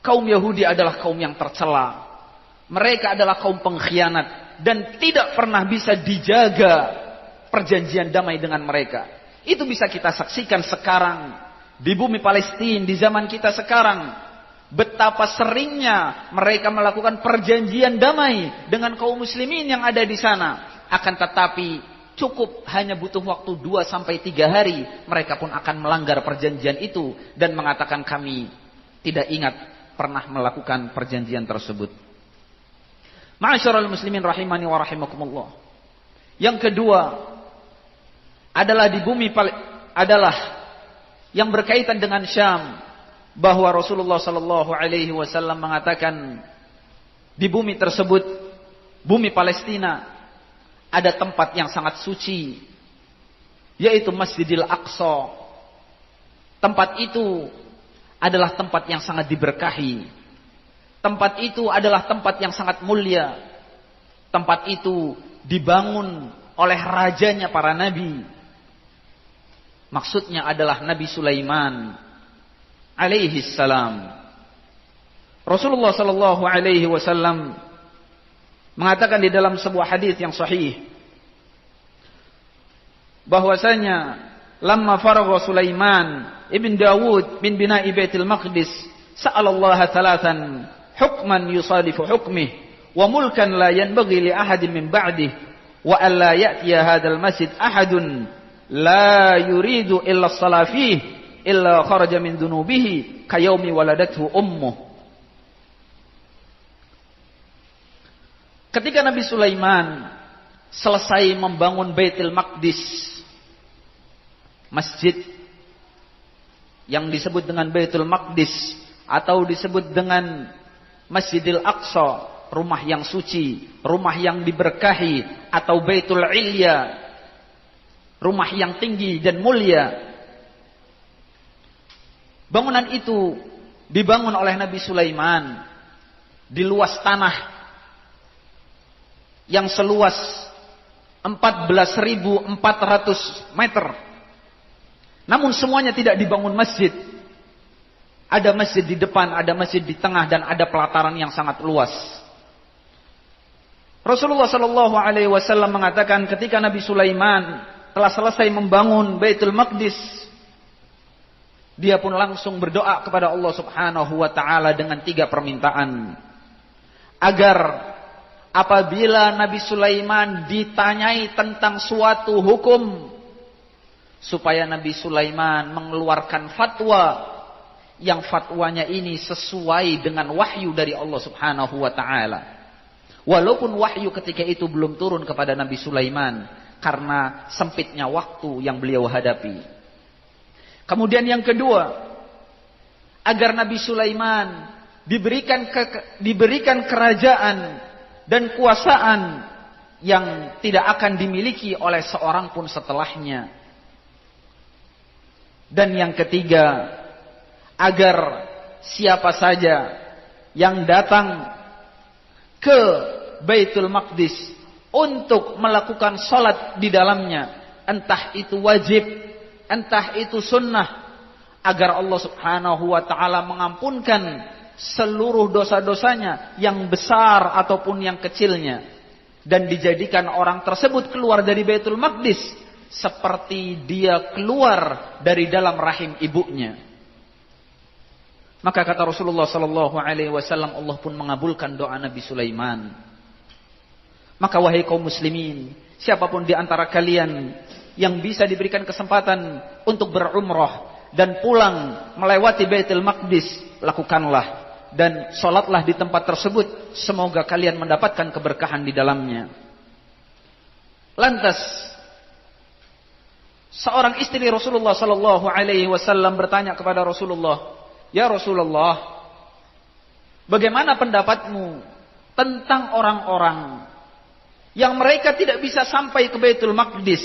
Kaum Yahudi adalah kaum yang tercela. Mereka adalah kaum pengkhianat dan tidak pernah bisa dijaga perjanjian damai dengan mereka. Itu bisa kita saksikan sekarang di bumi Palestina, di zaman kita sekarang. Betapa seringnya mereka melakukan perjanjian damai dengan kaum muslimin yang ada di sana. Akan tetapi cukup hanya butuh waktu 2-3 hari, mereka pun akan melanggar perjanjian itu dan mengatakan kami tidak ingat pernah melakukan perjanjian tersebut. Ma'asyiral muslimin rahimani wa rahimakumullah. Yang kedua adalah di bumi adalah yang berkaitan dengan Syam, bahwa Rasulullah sallallahu alaihi wasallam mengatakan di bumi tersebut, bumi Palestina, ada tempat yang sangat suci, yaitu Masjidil Aqsa. Tempat itu adalah tempat yang sangat diberkahi. Tempat itu adalah tempat yang sangat mulia. Tempat itu dibangun oleh rajanya para nabi. Maksudnya adalah Nabi Sulaiman alaihi salam. Rasulullah sallallahu alaihi wasallam mengatakan di dalam sebuah hadis yang sahih bahwasanya lamma faragha Sulaiman ibn Dawud min bina'i Baitul Maqdis sa'ala Allah thalathan hukman yusadifu hukmih wa mulkan la yanbaghi li ahadin min ba'dih wa an la ya'tiya hadzal masjid ahadun la yuridu illa as-salah fihi illa kharaja min dhunubihi kayaumi waladathu ummuh. Ketika Nabi Sulaiman selesai membangun Baitul Maqdis, masjid yang disebut dengan Baitul Maqdis atau disebut dengan Masjidil Aqsa, rumah yang suci, rumah yang diberkahi, atau Baitul Ilya, rumah yang tinggi dan mulia. Bangunan itu dibangun oleh Nabi Sulaiman di luas tanah yang seluas 14.400 meter. Namun semuanya tidak dibangun masjid. Ada masjid di depan, ada masjid di tengah, dan ada pelataran yang sangat luas. Rasulullah sallallahu alaihi wasallam mengatakan ketika Nabi Sulaiman telah selesai membangun Baitul Maqdis, dia pun langsung berdoa kepada Allah Subhanahu wa taala dengan 3 permintaan. Agar apabila Nabi Sulaiman ditanyai tentang suatu hukum, supaya Nabi Sulaiman mengeluarkan fatwa yang fatwanya ini sesuai dengan wahyu dari Allah Subhanahu wa taala. Walaupun wahyu ketika itu belum turun kepada Nabi Sulaiman karena sempitnya waktu yang beliau hadapi. Kemudian yang kedua, agar Nabi Sulaiman diberikan kerajaan dan kuasaan yang tidak akan dimiliki oleh seorang pun setelahnya. Dan yang ketiga, agar siapa saja yang datang ke Baitul Maqdis untuk melakukan salat di dalamnya, entah itu wajib, entah itu sunnah, agar Allah Subhanahu wa taala mengampunkan seluruh dosa-dosanya yang besar ataupun yang kecilnya, dan dijadikan orang tersebut keluar dari Baitul Maqdis seperti dia keluar dari dalam rahim ibunya. Maka kata Rasulullah sallallahu alaihi wasallam, Allah pun mengabulkan doa Nabi Sulaiman. Maka wahai kaum muslimin, siapapun di antara kalian yang bisa diberikan kesempatan untuk berumrah dan pulang melewati Baitul Maqdis, lakukanlah dan sholatlah di tempat tersebut. Semoga kalian mendapatkan keberkahan di dalamnya. Lantas seorang istri Rasulullah sallallahu alaihi wasallam bertanya kepada Rasulullah, "Ya Rasulullah, bagaimana pendapatmu tentang orang-orang yang mereka tidak bisa sampai ke Baitul Maqdis,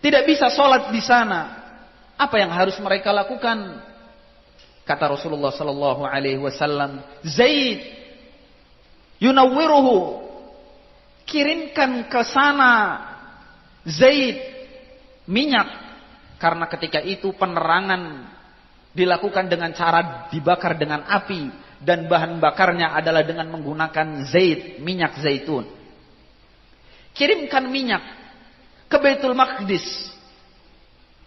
tidak bisa sholat di sana? Apa yang harus mereka lakukan?" Kata Rasulullah sallallahu alaihi wasallam, "Zaid yunawwiruhu, kirimkan ke sana Zaid minyak, Karena ketika itu penerangan dilakukan dengan cara dibakar dengan api, dan bahan bakarnya adalah dengan menggunakan minyak zaitun. Kirimkan minyak ke Baitul Maqdis,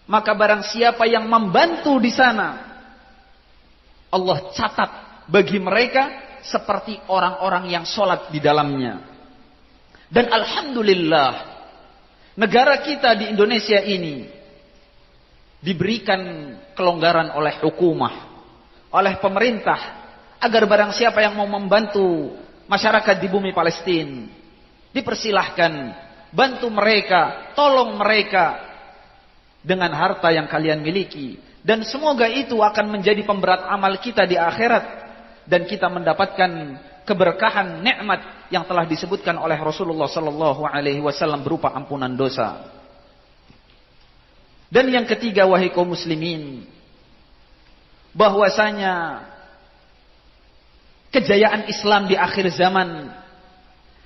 maka barang siapa yang membantu di sana, Allah catat bagi mereka seperti orang-orang yang sholat di dalamnya. Dan alhamdulillah, negara kita di Indonesia ini diberikan kelonggaran oleh hukumah, oleh pemerintah, agar barang siapa yang mau membantu masyarakat di bumi Palestina, dipersilahkan, bantu mereka, tolong mereka dengan harta yang kalian miliki. Dan semoga itu akan menjadi pemberat amal kita di akhirat, dan kita mendapatkan keberkahan nikmat yang telah disebutkan oleh Rasulullah sallallahu alaihi wasallam berupa ampunan dosa. Dan yang ketiga, wahai kaum muslimin, bahwasanya kejayaan Islam di akhir zaman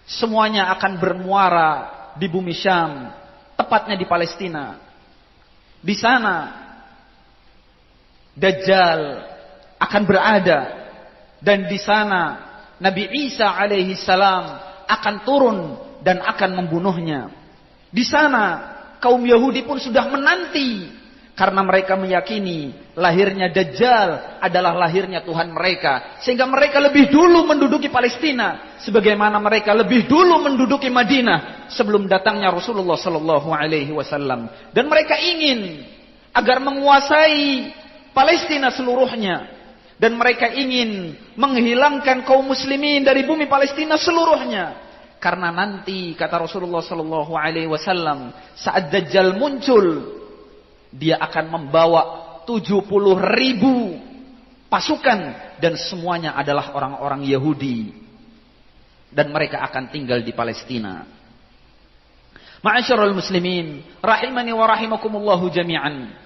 semuanya akan bermuara di bumi Syam, tepatnya di Palestina. Di sana Dajjal akan berada, dan di sana Nabi Isa alaihi salam akan turun dan akan membunuhnya. Di sana kaum Yahudi pun sudah menanti, karena mereka meyakini lahirnya Dajjal adalah lahirnya Tuhan mereka, sehingga mereka lebih dulu menduduki Palestina, sebagaimana mereka lebih dulu menduduki Madinah sebelum datangnya Rasulullah sallallahu alaihi wasallam. Dan mereka ingin agar menguasai Palestina seluruhnya, dan mereka ingin menghilangkan kaum muslimin dari bumi Palestina seluruhnya. Karena nanti kata Rasulullah sallallahu alaihi wasallam, saat Dajjal muncul, dia akan membawa 70.000 pasukan, dan semuanya adalah orang-orang Yahudi, dan mereka akan tinggal di Palestina. Ma'asyiral muslimin rahimani wa rahimakumullahu jami'an.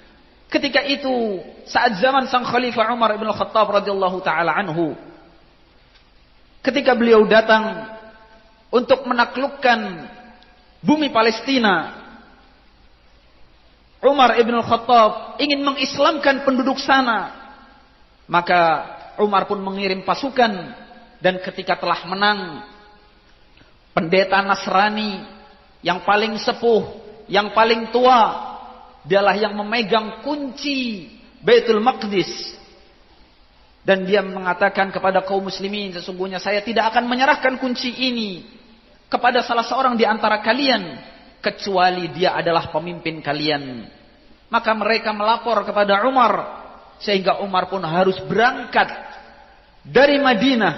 Ketika itu, saat zaman sang Khalifah Umar ibn Khattab radhiyallahu taala anhu, ketika beliau datang untuk menaklukkan bumi Palestina, Umar ibn Khattab ingin mengislamkan penduduk sana. Maka Umar pun mengirim pasukan, dan ketika telah menang, pendeta Nasrani yang paling sepuh, yang paling tua, dialah yang memegang kunci Baitul Maqdis. Dan dia mengatakan kepada kaum muslimin, sesungguhnya saya tidak akan menyerahkan kunci ini kepada salah seorang di antara kalian, kecuali dia adalah pemimpin kalian. Maka mereka melapor kepada Umar, sehingga Umar pun harus berangkat dari Madinah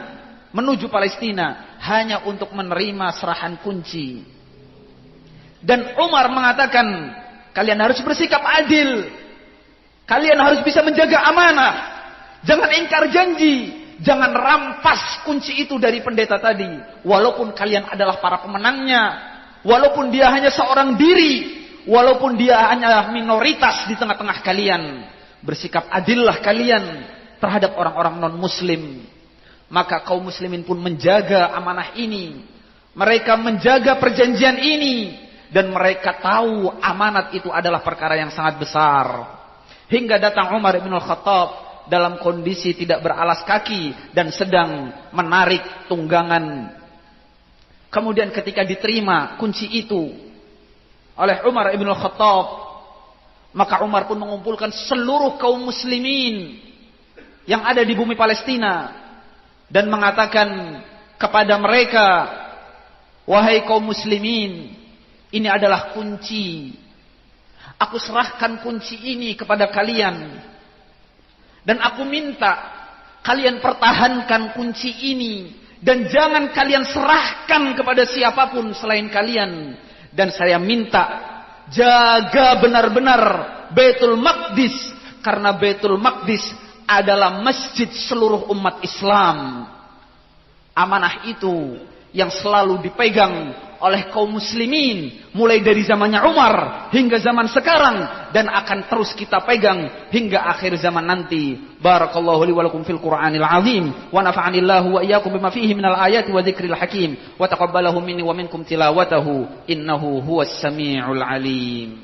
menuju Palestina hanya untuk menerima serahan kunci. Dan Umar mengatakan, kalian harus bersikap adil, kalian harus bisa menjaga amanah, jangan ingkar janji, jangan rampas kunci itu dari pendeta tadi, walaupun kalian adalah para pemenangnya, walaupun dia hanya seorang diri, walaupun dia hanya minoritas di tengah-tengah kalian. Bersikap adillah kalian terhadap orang-orang non-muslim. Maka kaum muslimin pun menjaga amanah ini, mereka menjaga perjanjian ini, dan mereka tahu amanat itu adalah perkara yang sangat besar. Hingga datang Umar bin Khattab dalam kondisi tidak beralas kaki dan sedang menarik tunggangan. Kemudian ketika diterima kunci itu oleh Umar bin Khattab, maka Umar pun mengumpulkan seluruh kaum muslimin yang ada di bumi Palestina dan mengatakan kepada mereka, wahai kaum muslimin, ini adalah kunci. Aku serahkan kunci ini kepada kalian, dan aku minta kalian pertahankan kunci ini, dan jangan kalian serahkan kepada siapapun selain kalian. Dan saya minta jaga benar-benar Baitul Maqdis, karena Baitul Maqdis adalah masjid seluruh umat Islam. Amanah itu yang selalu dipegang oleh kaum muslimin mulai dari zamannya Umar hingga zaman sekarang, dan akan terus kita pegang hingga akhir zaman nanti. Barakallahu li wa lakum fil Qur'anil azim, wa nafa'anillahu wa iyyakum bima fihi minal ayati wa dzikril hakim, wa taqabbalahu minni wa minkum tilawatahu innahu huwas samiul alim.